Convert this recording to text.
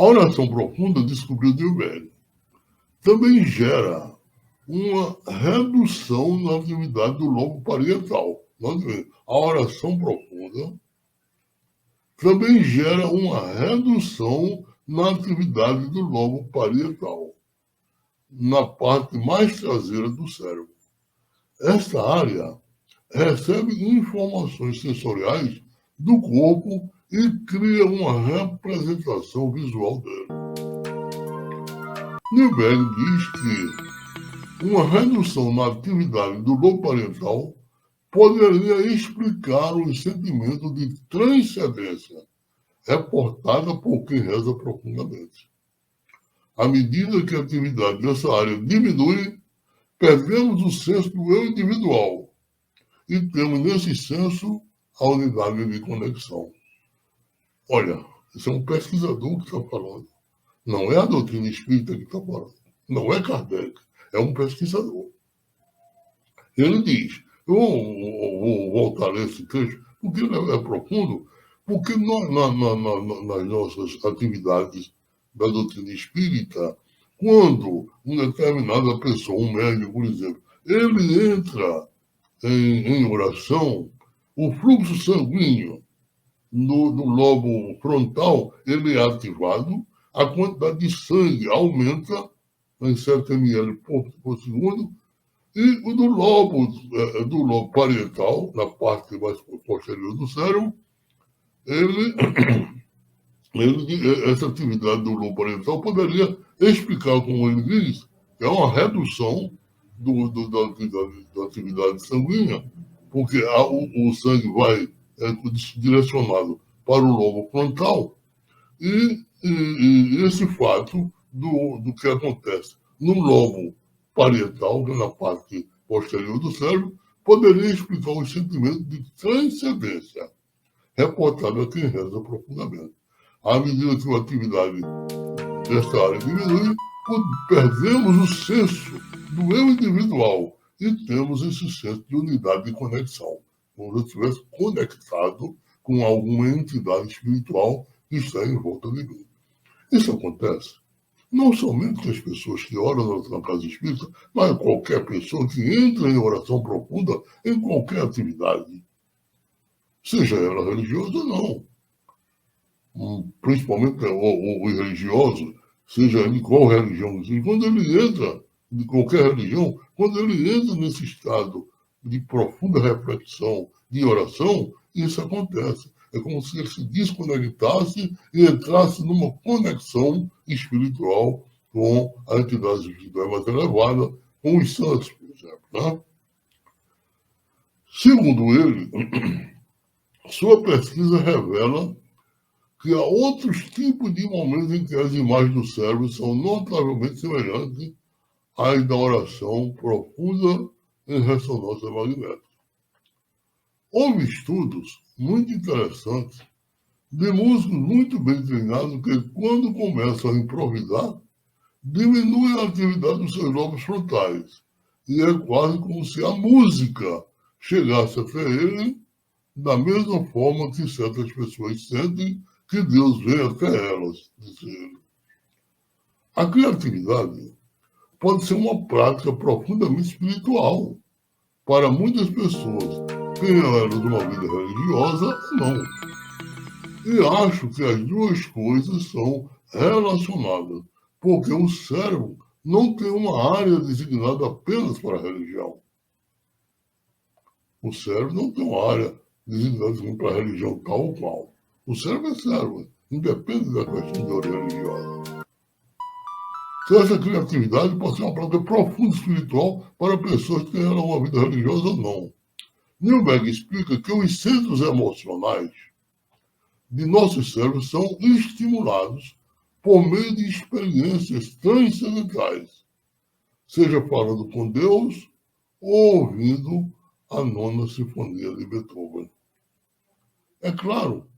A oração profunda, descobriu Newberg, também gera uma redução na atividade do lobo parietal. A oração profunda também gera uma redução na atividade do lobo parietal, na parte mais traseira do cérebro. Esta área recebe informações sensoriais do corpo e cria uma representação visual dele. Newberg diz que uma redução na atividade do lobo parietal poderia explicar os sentimentos de transcendência reportada por quem reza profundamente. À medida que a atividade dessa área diminui, perdemos o senso do eu individual e temos nesse senso a unidade de conexão. Olha, isso é um pesquisador que está falando. Não é a doutrina espírita que está falando. Não é Kardec. É um pesquisador. Ele diz, eu vou voltar a ler esse trecho, porque ele é profundo, porque nas nossas atividades da doutrina espírita, quando uma determinada pessoa, um médium, por exemplo, ele entra em oração, o fluxo sanguíneo no lobo frontal, ele é ativado, a quantidade de sangue aumenta em 7 ml por segundo, e o do lobo parietal, na parte mais posterior do cérebro, essa atividade do lobo parietal poderia explicar, como ele diz, que é uma redução da atividade sanguínea, porque o sangue vai direcionado para o lobo frontal, e esse fato do que acontece no lobo parietal, na parte posterior do cérebro, poderia explicar os sentimentos de transcendência reportados a quem reza profundamente. À medida que a atividade desta área diminui, perdemos o senso do eu individual e temos esse senso de unidade de conexão, como se eu estivesse conectado com alguma entidade espiritual que está em volta de mim. Isso acontece não somente com as pessoas que oram na casa espírita, mas qualquer pessoa que entra em oração profunda em qualquer atividade, seja ela religiosa ou não. Principalmente o religioso, seja ele qual religião, quando ele entra de qualquer religião, quando ele entra nesse estado de profunda reflexão, de oração, isso acontece. É como se ele se desconectasse e entrasse numa conexão espiritual com a entidade espiritual mais elevada, com os santos, por exemplo. Né? Segundo ele, sua pesquisa revela que há outros tipos de momentos em que as imagens do cérebro são notavelmente semelhantes às da oração profunda em ressonância magnética. Houve estudos muito interessantes de músicos muito bem treinados que, quando começam a improvisar, diminuem a atividade dos seus lobos frontais. E é quase como se a música chegasse até ele da mesma forma que certas pessoas sentem que Deus vem até elas, diz ele. A criatividade pode ser uma prática profundamente espiritual para muitas pessoas, tenham elas uma vida religiosa ou não. E acho que as duas coisas são relacionadas, porque o cérebro não tem uma área designada apenas para a religião. O cérebro não tem uma área designada para a religião tal ou qual. O cérebro é cérebro, independe da questão de origem religiosa. Então, essa criatividade pode ser uma prática profunda espiritual para pessoas que tenham uma vida religiosa ou não. Newberg explica que os centros emocionais de nossos cérebros são estimulados por meio de experiências transcendentais, seja falando com Deus ou ouvindo a Nona Sinfonia de Beethoven. É claro